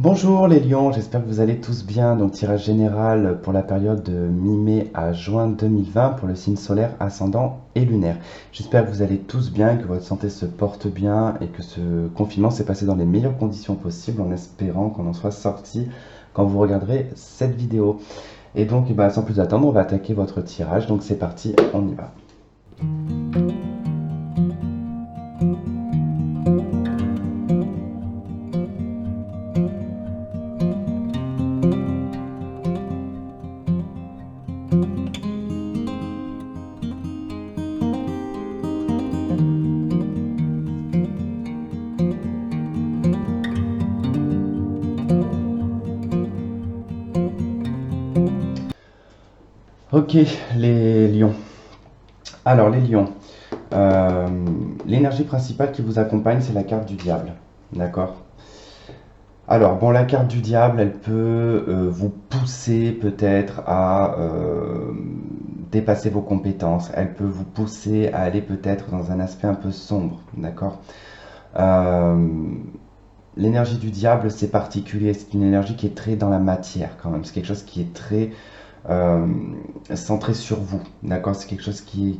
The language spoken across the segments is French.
Bonjour les lions, j'espère que vous allez tous bien. Donc tirage général pour la période de mi-mai à juin 2020 pour le signe solaire, ascendant et lunaire. J'espère que vous allez tous bien, que votre santé se porte bien et que ce confinement s'est passé dans les meilleures conditions possibles en espérant qu'on en soit sorti quand vous regarderez cette vidéo. Et donc sans plus attendre, on va attaquer votre tirage. Donc c'est parti, on y va. Ok les lions. Alors les lions, euh, l'énergie principale qui vous accompagne, c'est la carte du diable. D'accord? Alors, bon, la carte du diable, elle peut vous pousser peut-être à dépasser vos compétences. Elle peut vous pousser à aller peut-être dans un aspect un peu sombre, d'accord? Euh, L'énergie du diable, c'est particulier. C'est une énergie qui est très dans la matière quand même. C'est quelque chose qui est très euh, centré sur vous, d'accord? C'est quelque chose qui est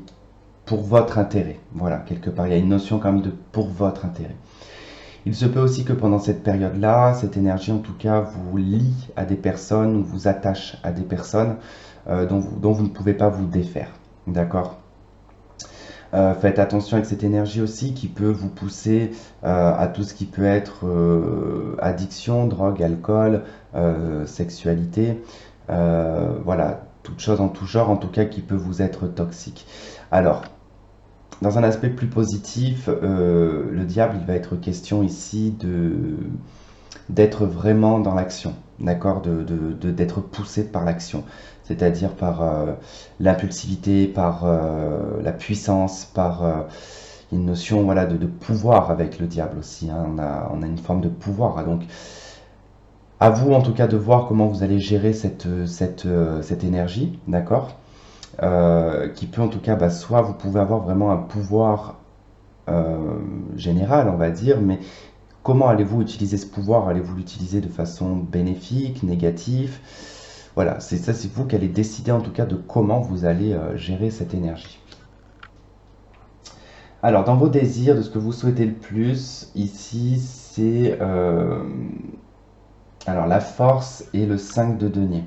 pour votre intérêt. Voilà, quelque part, il y a une notion quand même de pour votre intérêt. Il se peut aussi que pendant cette période-là, cette énergie en tout cas vous lie à des personnes ou vous attache à des personnes dont vous ne pouvez pas vous défaire. D'accord? Faites attention avec cette énergie aussi qui peut vous pousser à tout ce qui peut être addiction, drogue, alcool, sexualité. Voilà, toute chose en tout genre en tout cas qui peut vous être toxique. Alors, dans un aspect plus positif, le diable, il va être question ici d'être vraiment dans l'action, d'accord, d'être poussé par l'action, c'est-à-dire par l'impulsivité, par la puissance, par une notion voilà, de pouvoir avec le diable aussi, hein. On a une forme de pouvoir, donc à vous en tout cas de voir comment vous allez gérer cette énergie, d'accord, qui peut en tout cas, soit vous pouvez avoir vraiment un pouvoir général, on va dire, mais comment allez-vous utiliser ce pouvoir? Allez-vous l'utiliser de façon bénéfique, négative? Voilà, c'est ça, c'est vous qui allez décider en tout cas de comment vous allez gérer cette énergie. Alors, dans vos désirs, de ce que vous souhaitez le plus, ici, c'est alors la force et le 5 de denier.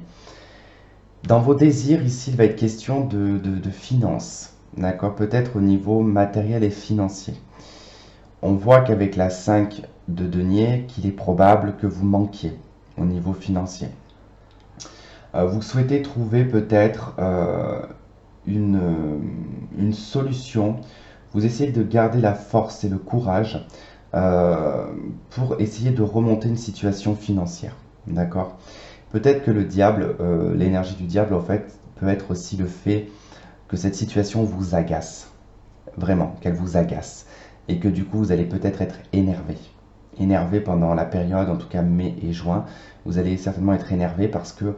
Dans vos désirs, ici, il va être question de finances, d'accord? Peut-être au niveau matériel et financier. On voit qu'avec la 5 de denier, qu'il est probable que vous manquiez au niveau financier. Vous souhaitez trouver peut-être une, une solution. Vous essayez de garder la force et le courage euh, pour essayer de remonter une situation financière. D'accord? Peut-être que le diable, l'énergie du diable, en fait, peut être aussi le fait que cette situation vous agace. Vraiment, qu'elle vous agace. Et que du coup, vous allez peut-être être énervé. Énervé pendant la période, en tout cas mai et juin. Vous allez certainement être énervé parce que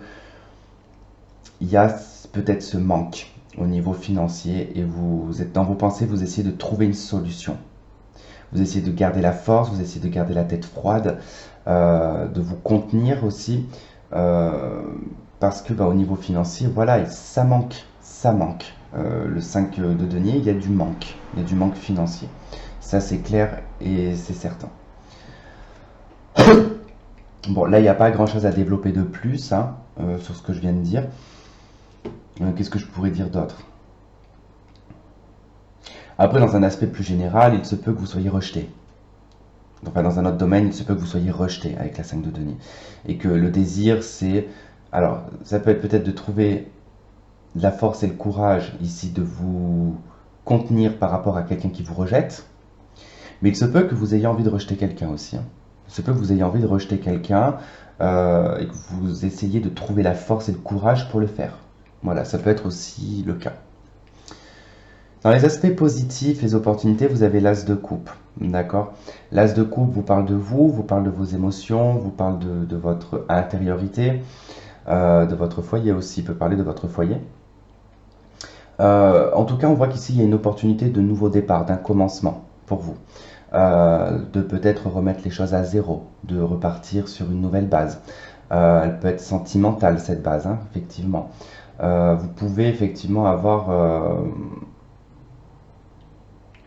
il y a peut-être ce manque au niveau financier et vous êtes dans vos pensées, vous essayez de trouver une solution. Vous essayez de garder la force, vous essayez de garder la tête froide, de vous contenir aussi, euh, parce que au niveau financier, voilà, ça manque, ça manque. Le 5 de denier, il y a du manque financier. Ça c'est clair et c'est certain. Bon, là il n'y a pas grand chose à développer de plus hein, sur ce que je viens de dire. Qu'est-ce que je pourrais dire d'autre? Après, dans un aspect plus général, il se peut que vous soyez rejeté. Enfin, dans un autre domaine, il se peut que vous soyez rejeté avec la 5 de denier. Et que le désir, c'est... Alors, ça peut être peut-être de trouver la force et le courage ici de vous contenir par rapport à quelqu'un qui vous rejette. Mais il se peut que vous ayez envie de rejeter quelqu'un aussi, hein. Il se peut que vous ayez envie de rejeter quelqu'un et que vous essayiez de trouver la force et le courage pour le faire. Voilà, ça peut être aussi le cas. Dans les aspects positifs, les opportunités, vous avez l'as de coupe. D'accord? L'as de coupe vous parle de vous parle de vos émotions, vous parle de votre intériorité, de votre foyer aussi, il peut parler de votre foyer. En tout cas, on voit qu'ici, il y a une opportunité de nouveau départ, d'un commencement pour vous. de peut-être remettre les choses à zéro, de repartir sur une nouvelle base. Elle peut être sentimentale cette base, hein, effectivement. Vous pouvez effectivement avoir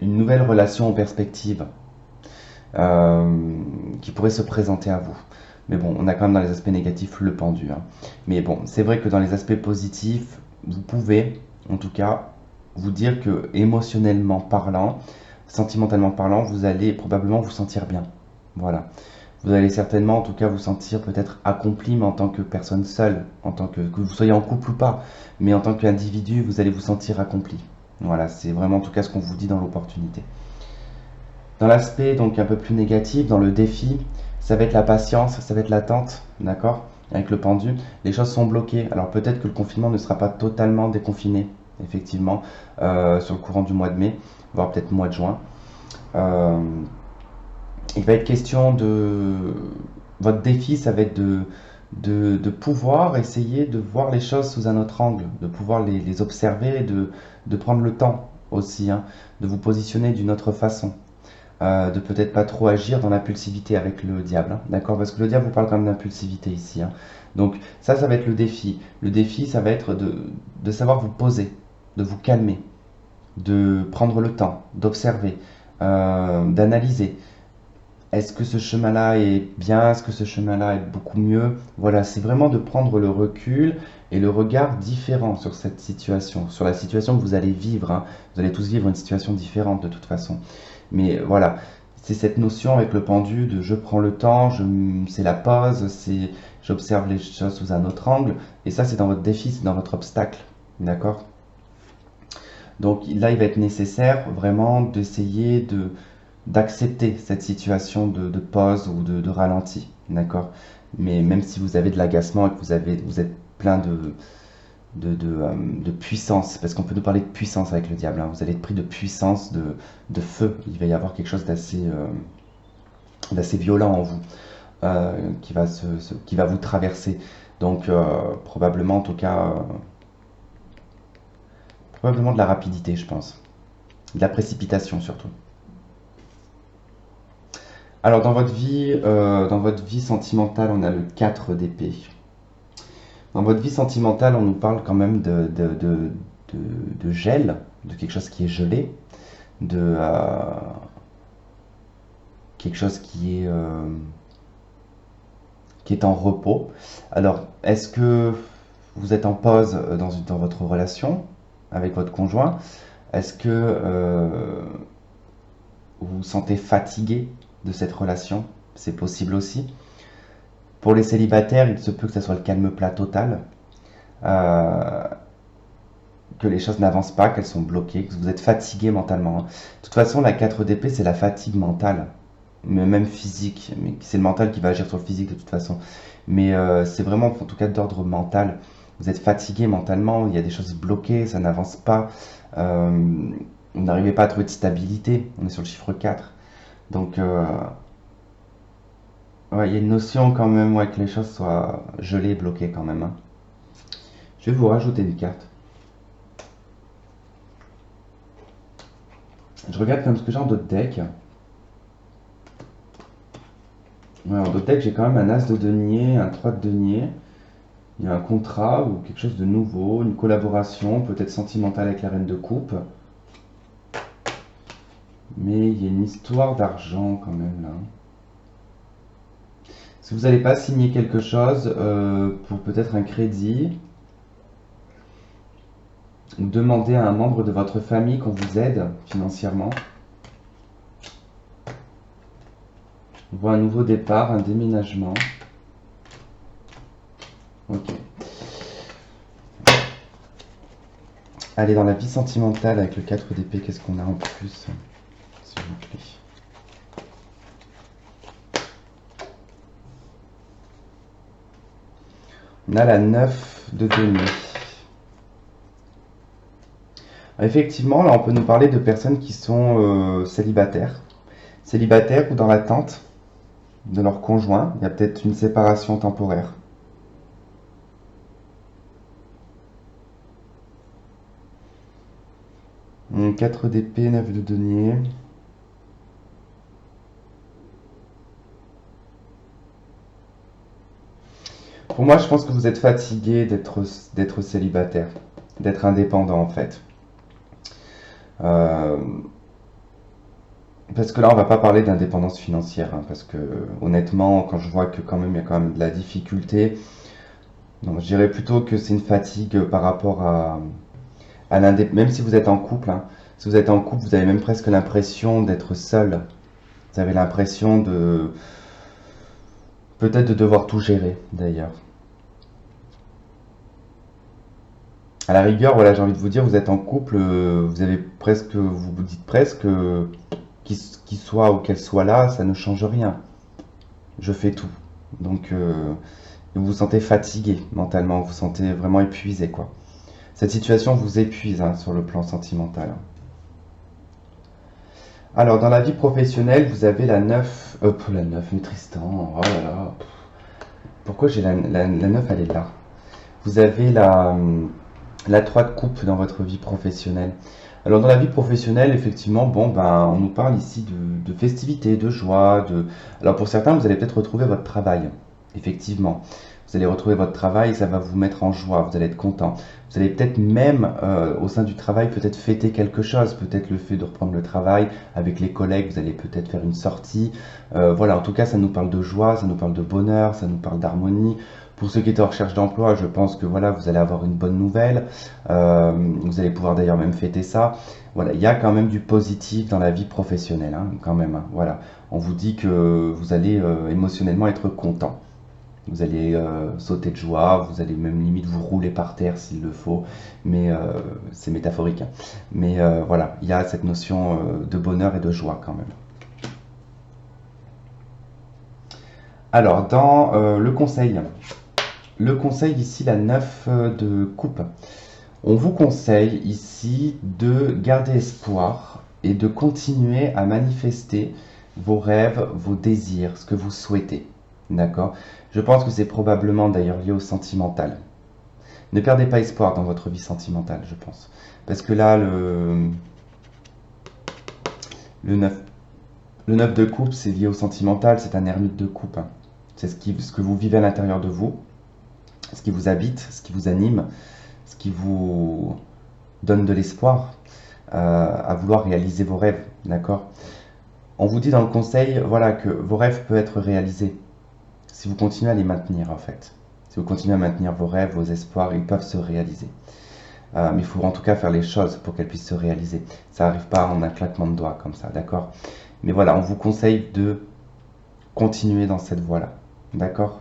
une nouvelle relation en perspective euh, qui pourrait se présenter à vous. Mais bon, on a quand même dans les aspects négatifs le pendu, hein. Mais bon, c'est vrai que dans les aspects positifs, vous pouvez, en tout cas, vous dire que émotionnellement parlant, sentimentalement parlant, vous allez probablement vous sentir bien. Voilà. Vous allez certainement, en tout cas, vous sentir peut-être accompli, mais en tant que personne seule, en tant que vous soyez en couple ou pas, mais en tant qu'individu, vous allez vous sentir accompli. Voilà, c'est vraiment en tout cas ce qu'on vous dit dans l'opportunité. Dans l'aspect donc un peu plus négatif, dans le défi, ça va être la patience, ça va être l'attente, d'accord? Avec le pendu, les choses sont bloquées. Alors peut-être que le confinement ne sera pas totalement déconfiné, effectivement, sur le courant du mois de mai, voire peut-être mois de juin. Euh, il va être question de... Votre défi, ça va être de pouvoir essayer de voir les choses sous un autre angle, de pouvoir les observer, de prendre le temps aussi, hein, de vous positionner d'une autre façon. De peut-être pas trop agir dans l'impulsivité avec le diable, hein, d'accord? Parce que le diable vous parle quand même d'impulsivité ici, hein. Donc ça va être le défi. Le défi, ça va être de savoir vous poser, de vous calmer, de prendre le temps, d'observer, d'analyser. Est-ce que ce chemin-là est bien? Est-ce que ce chemin-là est beaucoup mieux? Voilà, c'est vraiment de prendre le recul et le regard différent sur cette situation, sur la situation que vous allez vivre, hein. Vous allez tous vivre une situation différente de toute façon. Mais voilà, c'est cette notion avec le pendu de je prends le temps, c'est la pause, c'est j'observe les choses sous un autre angle. Et ça, c'est dans votre défi, c'est dans votre obstacle. D'accord? Donc là, il va être nécessaire vraiment d'essayer d'accepter cette situation de pause ou de ralenti. D'accord? Mais même si vous avez de l'agacement et que vous êtes plein de puissance, parce qu'on peut nous parler de puissance avec le diable, hein. Vous allez être pris de puissance, de feu. Il va y avoir quelque chose d'assez violent en vous qui va vous traverser. Donc probablement en tout cas, probablement de la rapidité, je pense. De la précipitation surtout. Alors dans votre vie sentimentale, on a le 4 d'épée. Dans votre vie sentimentale, on nous parle quand même de gel, de quelque chose qui est gelé, de quelque chose qui est en repos. Alors, est-ce que vous êtes en pause dans votre relation avec votre conjoint? Est-ce que vous vous sentez fatigué de cette relation? C'est possible aussi. Pour les célibataires, il se peut que ce soit le calme plat total, euh, que les choses n'avancent pas, qu'elles sont bloquées, que vous êtes fatigué mentalement, hein. De toute façon, la 4 d'épée, c'est la fatigue mentale, mais même physique. Mais c'est le mental qui va agir sur le physique de toute façon. Mais c'est vraiment, en tout cas, d'ordre mental. Vous êtes fatigué mentalement, il y a des choses bloquées, ça n'avance pas. Vous n'arrivez pas à trouver de stabilité. On est sur le chiffre 4. Donc, ouais, il y a une notion quand même, ouais, que les choses soient gelées, bloquées quand même, hein. Je vais vous rajouter une carte. Je regarde comme ce que j'ai en d'autres decks. Ouais, en d'autres decks, j'ai quand même un As de denier, un 3 de denier. Il y a un contrat ou quelque chose de nouveau, une collaboration, peut-être sentimentale avec la reine de coupe. Mais il y a une histoire d'argent quand même là. Si vous n'allez pas signer quelque chose pour peut-être un crédit, ou demander à un membre de votre famille qu'on vous aide financièrement. On voit un nouveau départ, un déménagement. Ok. Allez, dans la vie sentimentale avec le 4 d'épée, qu'est-ce qu'on a en plus, s'il vous plaît? On a la 9 de denier. Effectivement, là, on peut nous parler de personnes qui sont célibataires. Célibataires ou dans l'attente de leur conjoint. Il y a peut-être une séparation temporaire. 4 d'épée, 9 de denier. Pour moi, je pense que vous êtes fatigué d'être célibataire, d'être indépendant en fait. Euh, Parce que là, on va pas parler d'indépendance financière, hein, parce que honnêtement, quand je vois que quand même il y a quand même de la difficulté, non, je dirais plutôt que c'est une fatigue par rapport à même si vous êtes en couple, hein, si vous êtes en couple, vous avez même presque l'impression d'être seul. Vous avez l'impression de peut-être de devoir tout gérer, d'ailleurs. À la rigueur, voilà, j'ai envie de vous dire, vous êtes en couple, vous avez presque, vous vous dites presque, qu'il soit ou qu'elle soit là, ça ne change rien. Je fais tout. Donc, vous vous sentez fatigué mentalement, vous vous sentez vraiment épuisé, quoi. Cette situation vous épuise, hein, sur le plan sentimental. Alors, dans la vie professionnelle, vous avez la 9, la 9, mais Tristan, oh là là, pourquoi j'ai la 9, elle est là. Vous avez la 3 de coupe dans votre vie professionnelle. Alors, dans la vie professionnelle, effectivement, bon, ben, on nous parle ici de festivités, de joie, de... Alors, pour certains, vous allez peut-être retrouver votre travail, effectivement. Vous allez retrouver votre travail, ça va vous mettre en joie, vous allez être content. Vous allez peut-être même, au sein du travail, peut-être fêter quelque chose, peut-être le fait de reprendre le travail avec les collègues, vous allez peut-être faire une sortie. Voilà, en tout cas, ça nous parle de joie, ça nous parle de bonheur, ça nous parle d'harmonie. Pour ceux qui étaient en recherche d'emploi, je pense que voilà, vous allez avoir une bonne nouvelle. Vous allez pouvoir d'ailleurs même fêter ça. Voilà, il y a quand même du positif dans la vie professionnelle, hein, quand même, hein. Voilà, on vous dit que vous allez émotionnellement être content. Vous allez sauter de joie, vous allez même limite vous rouler par terre s'il le faut, mais c'est métaphorique, hein. Mais voilà, il y a cette notion de bonheur et de joie quand même. Alors, dans le conseil ici, la 9 de coupe. On vous conseille ici de garder espoir et de continuer à manifester vos rêves, vos désirs, ce que vous souhaitez. D'accord? Je pense que c'est probablement d'ailleurs lié au sentimental. Ne perdez pas espoir dans votre vie sentimentale, je pense. Parce que là, le 9, le 9 de coupe, c'est lié au sentimental, c'est un ermite de coupe, hein. C'est ce que vous vivez à l'intérieur de vous, ce qui vous habite, ce qui vous anime, ce qui vous donne de l'espoir à vouloir réaliser vos rêves, d'accord? On vous dit dans le conseil, voilà, que vos rêves peuvent être réalisés si vous continuez à les maintenir, en fait. Si vous continuez à maintenir vos rêves, vos espoirs, ils peuvent se réaliser. Mais il faut en tout cas faire les choses pour qu'elles puissent se réaliser. Ça n'arrive pas en un claquement de doigts comme ça, d'accord? Mais voilà, on vous conseille de continuer dans cette voie-là, d'accord?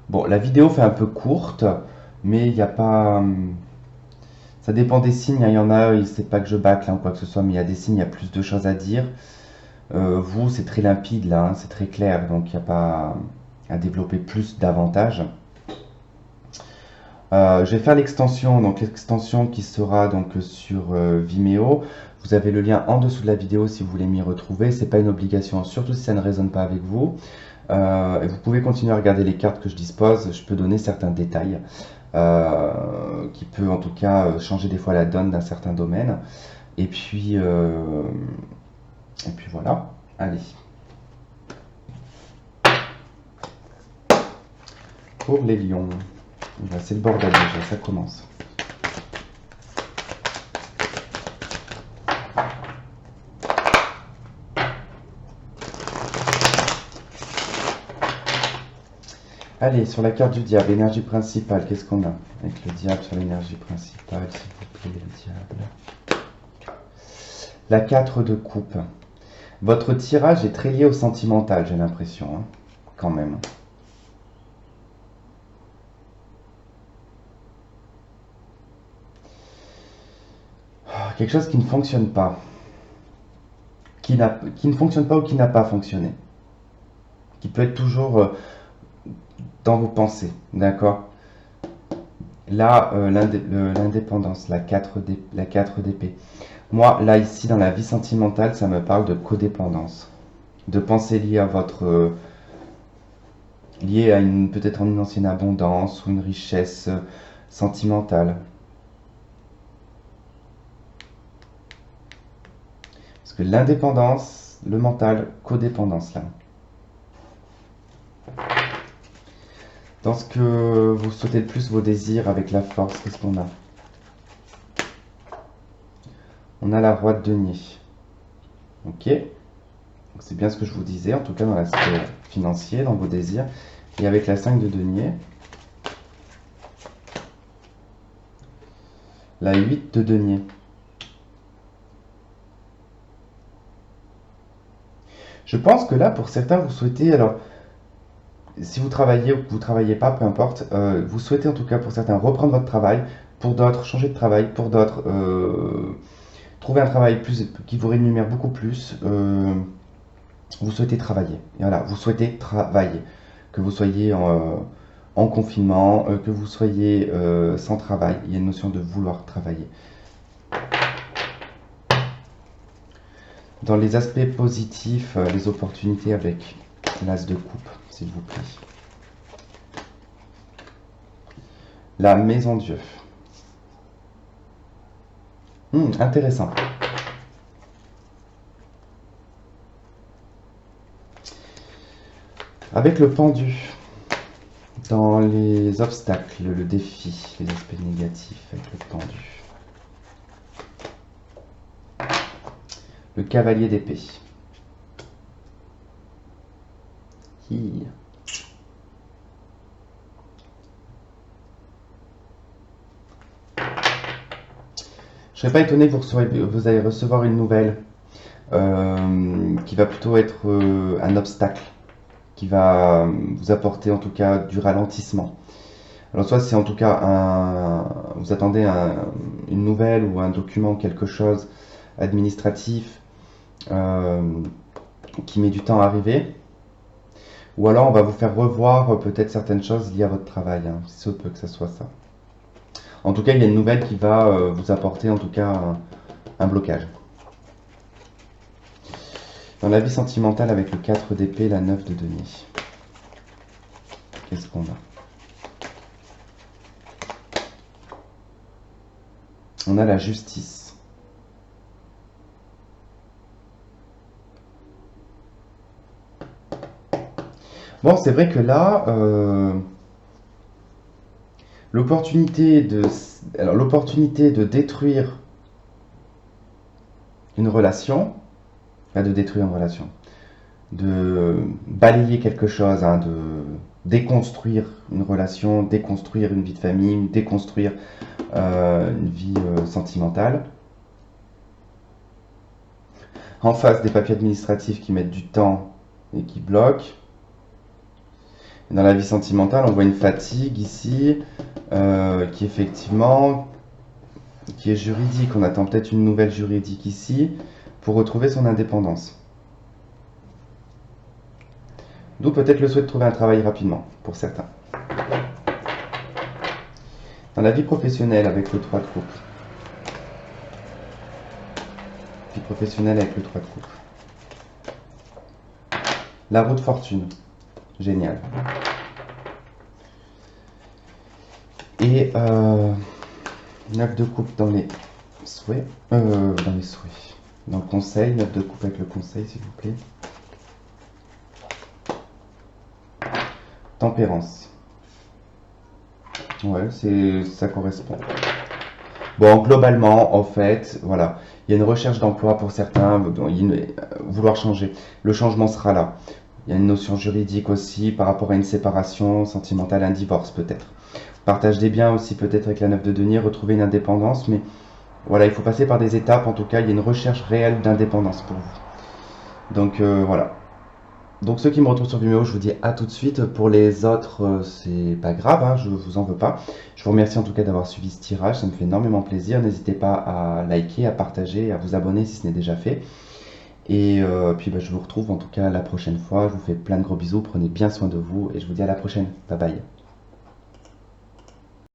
Bon, la vidéo fait un peu courte, mais il n'y a pas... Ça dépend des signes, hein. Il y en a, c'est pas que je bâcle, hein, ou quoi que ce soit, mais il y a des signes, il y a plus de choses à dire. Vous, c'est très limpide là, hein, c'est très clair, donc il n'y a pas à développer plus davantage. Je vais faire l'extension, donc l'extension qui sera donc sur Vimeo. Vous avez le lien en dessous de la vidéo si vous voulez m'y retrouver. C'est pas une obligation, surtout si ça ne résonne pas avec vous. Et vous pouvez continuer à regarder les cartes que je dispose. Je peux donner certains détails qui peut en tout cas changer des fois la donne d'un certain domaine. Et puis voilà. Allez. Pour les lions. C'est le bordel déjà, ça commence. Allez, sur la carte du diable, énergie principale, qu'est-ce qu'on a avec le diable sur l'énergie principale, s'il vous plaît, le diable. La 4 de coupe. Votre tirage est très lié au sentimental, j'ai l'impression, hein, quand même. Quelque chose qui ne fonctionne pas. Qui ne fonctionne pas ou qui n'a pas fonctionné. Qui peut être toujours dans vos pensées, d'accord? Là, l'indépendance, la 4 d'épée. Moi, là, ici, dans la vie sentimentale, ça me parle de codépendance. De pensées liées à votre... liées à peut-être une ancienne abondance ou une richesse sentimentale. Parce que l'indépendance, le mental, codépendance, là. Dans ce que vous souhaitez le plus, vos désirs avec la force, qu'est-ce qu'on a? On a la roi de denier. Ok. C'est bien ce que je vous disais, en tout cas dans l'aspect financier, dans vos désirs. Et avec la 5 de denier, la 8 de denier. Je pense que là, pour certains, vous souhaitez, alors, si vous travaillez ou que vous ne travaillez pas, peu importe, vous souhaitez en tout cas pour certains reprendre votre travail, pour d'autres changer de travail, pour d'autres trouver un travail qui vous rémunère beaucoup plus. Vous souhaitez travailler. Et voilà, vous souhaitez travailler. Que vous soyez en confinement, que vous soyez sans travail, il y a une notion de vouloir travailler. Dans les aspects positifs, les opportunités avec l'as de coupe, s'il vous plaît. La maison Dieu. Intéressant. Avec le pendu, dans les obstacles, le défi, les aspects négatifs avec le pendu. Le cavalier d'épée. Hi. Je serais pas étonné que vous allez recevoir une nouvelle qui va plutôt être un obstacle, qui va vous apporter en tout cas du ralentissement. Alors soit c'est en tout cas vous attendez une nouvelle ou un document, quelque chose administratif qui met du temps à arriver, ou alors on va vous faire revoir peut-être certaines choses liées à votre travail, hein, si ça peut que ce soit ça. En tout cas, il y a une nouvelle qui va vous apporter en tout cas un blocage. Dans la vie sentimentale avec le 4 d'épée, la 9 de denier. Qu'est-ce qu'on a? On a la justice. Bon, c'est vrai que là, l'opportunité de détruire une relation, pas de détruire une relation, de balayer quelque chose, hein, de déconstruire une relation, déconstruire une vie de famille, déconstruire une vie sentimentale. En face des papiers administratifs qui mettent du temps et qui bloquent. Dans la vie sentimentale, on voit une fatigue ici, qui effectivement, qui est juridique. On attend peut-être une nouvelle juridique ici pour retrouver son indépendance. D'où peut-être le souhait de trouver un travail rapidement, pour certains. Dans la vie professionnelle avec le 3 de coupe. Vie professionnelle avec le 3 de coupe. La roue de fortune. Génial. Et 9 de coupe dans les souhaits. Dans les souhaits. Dans le conseil. 9 de coupe avec le conseil, s'il vous plaît. Tempérance. Ouais, ça correspond. Bon, globalement, en fait, voilà. Il y a une recherche d'emploi pour certains, vouloir changer. Le changement sera là. Il y a une notion juridique aussi par rapport à une séparation sentimentale, un divorce peut-être. Partage des biens aussi peut-être avec la 9 de denier, retrouver une indépendance, mais voilà, il faut passer par des étapes. En tout cas, il y a une recherche réelle d'indépendance pour vous. Donc voilà. Donc ceux qui me retrouvent sur Vimeo, je vous dis à tout de suite. Pour les autres, c'est pas grave, hein, je vous en veux pas. Je vous remercie en tout cas d'avoir suivi ce tirage, ça me fait énormément plaisir. N'hésitez pas à liker, à partager, à vous abonner si ce n'est déjà fait. Et puis je vous retrouve en tout cas la prochaine fois. Je vous fais plein de gros bisous, prenez bien soin de vous et je vous dis à la prochaine. Bye bye.